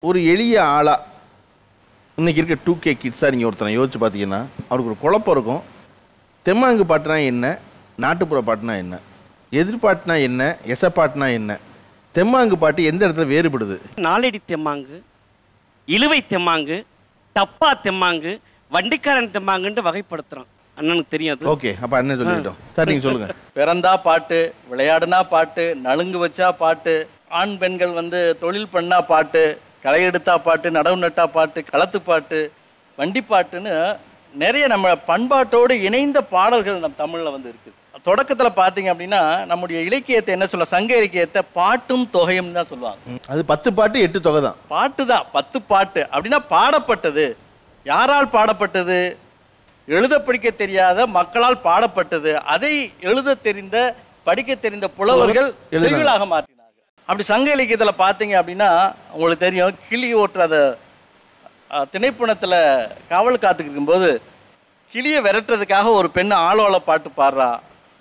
ஒரு எளிய ஆளா இன்னைக்கு இருக்க 2K கிட்ஸாக நீங்கள் ஒருத்தனை யோசிச்சு பார்த்தீங்கன்னா அவருக்கு ஒரு குழப்பம் இருக்கும். தெம்மாங்கு பாட்டுனா என்ன, நாட்டுப்புற பாட்டுனா என்ன, எதிர்பாட்டுனா என்ன, எசப்பாட்டுனா என்ன, தெம்மாங்கு பாட்டு எந்த இடத்துல வேறுபடுது? நாலடி தெம்மாங்கு, இழுவை தெம்மாங்கு, டப்பா தெம்மாங்கு, வண்டிக்காரன் தெம்மாங்குன்னு வகைப்படுத்துறான். அண்ணனுக்கு தெரியாது. ஓகே, அப்போ அண்ணன் சொல்லிட்டோம். சார் நீங்கள் சொல்லுங்கள். பிறந்தா பாட்டு, விளையாடுனா பாட்டு, நலுங்கு வச்சா பாட்டு, ஆண் பெண்கள் வந்து தொழில் பண்ணா பாட்டு, களை எடுத்தா பாட்டு, நடவு நட்டா பாட்டு, களத்து பாட்டு, வண்டி பாட்டுன்னு நிறைய நம்ம பண்பாட்டோடு இணைந்த பாடல்கள் நம்ம தமிழில் வந்து இருக்குது. தொடக்கத்தில் பார்த்தீங்க அப்படின்னா நம்முடைய இலக்கியத்தை என்ன சொல்ல, சங்க இலக்கியத்தை பாட்டும் தொகையும் தான் சொல்லுவாங்க. அது 10 பாட்டு 8 தொகை தான். பாட்டு தான் 10 பாட்டு அப்படின்னா பாடப்பட்டது. யாரால் பாடப்பட்டது? எழுத படிக்க தெரியாத மக்களால் பாடப்பட்டது. அதை எழுத தெரிந்த படிக்க தெரிந்த புலவர்கள் செய்யுளாக மாற்றினார்கள். அப்படி சங்க இலக்கியத்தில் பார்த்தீங்க அப்படின்னா உங்களுக்கு தெரியும், கிளி ஓட்டுற அந்த திணைப்புணத்தில் காவல் காத்துக்கு இருக்கும்போது கிளியை விரட்டுறதுக்காக ஒரு பெண் ஆளோல பாட்டு பாடுறா.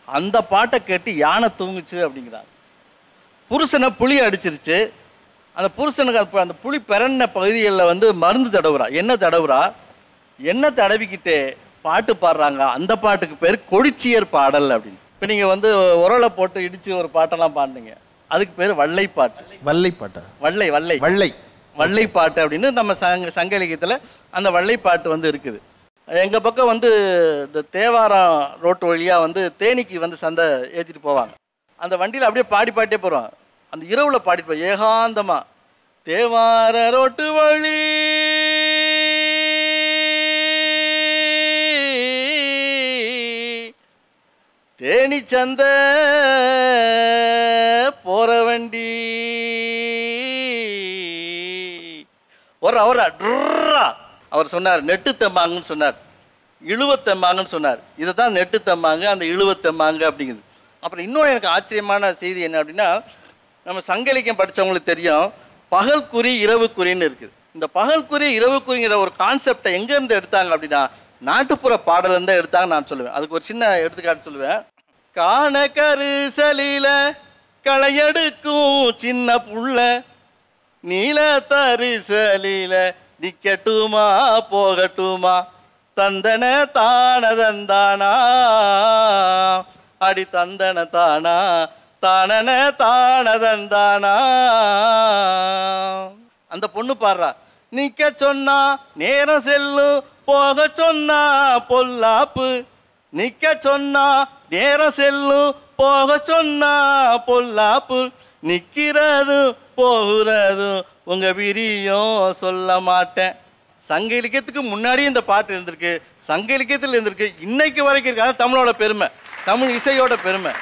அந்த பாட்டை கேட்டு யானை தூங்குச்சு அப்படிங்கிறாங்க. புருஷனை புளி அடிச்சிருச்சு. அந்த புருஷனுக்கு அந்த புளி பிறன்ன பகுதிகளில் வந்து மருந்து தடவுறா. என்ன தடவுறா? என்ன தடவிக்கிட்டு பாட்டு பாடுறாங்க. அந்த பாட்டுக்கு பேர் கொடிச்சியர் பாடல் அப்படின்னு. இப்போ நீங்கள் வந்து உரலை போட்டு இடித்து ஒரு பாட்டெல்லாம் பாடுனீங்க, அதுக்கு பேர் வள்ளைப்பாட்டு. வள்ளைப்பாட்டா? வள்ளை வள்ளை வள்ளை வள்ளைப்பாட்டு அப்படின்னு நம்ம சங்க இலக்கியத்தில் அந்த வள்ளைப்பாட்டு வந்து இருக்குது. எங்கள் பக்கம் வந்து இந்த தேவாரம் ரோட்டு வழியாக வந்து தேனிக்கு வந்து சந்தை ஏற்றிட்டு போவாங்க. அந்த வண்டியில் அப்படியே பாடிட்டே போகிறோம். அந்த இரவில் பாடிட்டு போய் ஏகாந்தமாக தேவார ரோட்டு வழி தேனி சந்தை போகிற வண்டி அவர் சொன்னார் நெட்டு தெம்மாங்கன்னு சொன்னார், இழுவத்தெம்மாங்கன்னு சொன்னார். இதை தான் நெட்டு தெம்மாங்க, அந்த இழுவத்தெம்மாங்க அப்படிங்குது. அப்புறம் இன்னொன்று எனக்கு ஆச்சரியமான செய்தி என்ன அப்படின்னா, நம்ம சங்க இலக்கியம் படித்தவங்களுக்கு தெரியும், பகல் குறி இரவு குறின்னு இருக்குது. இந்த பகல் குறி இரவு குறிங்கிற ஒரு கான்செப்டை எங்கேருந்து எடுத்தாங்க அப்படின்னா நாட்டுப்புற பாடலேருந்து தான் எடுத்தாங்க நான் சொல்லுவேன். அதுக்கு ஒரு சின்ன எடுத்துக்காட்டு சொல்லுவேன். காண கரிசலில களையெடுக்கும் சின்ன புள்ள நீல தரிசலில நிக்கட்டுமா போகட்டுமா தந்தன தானதந்தானா அடி தந்தன தானா தானன தானதந்தானா. அந்த பொண்ணு பாடுறா, நிக்க சொன்னா நேரம் செல்லும் போக சொன்னா பொல்லாப்பு, நிக்க சொன்னா நேரம் செல்லும் போக சொன்னா பொல்லாப்பு, நிக்கிறதும் போகிறதும் உங்க விரியும் சொல்ல மாட்டேன். சங்க இலக்கியத்துக்கு முன்னாடி இந்த பாட்டு இருந்திருக்கு, சங்க இலக்கியத்தில் இருந்திருக்கு, இன்னைக்கு வரைக்கும் இருக்கு. அது தமிழோட பெருமை, தமிழ் இசையோட பெருமை.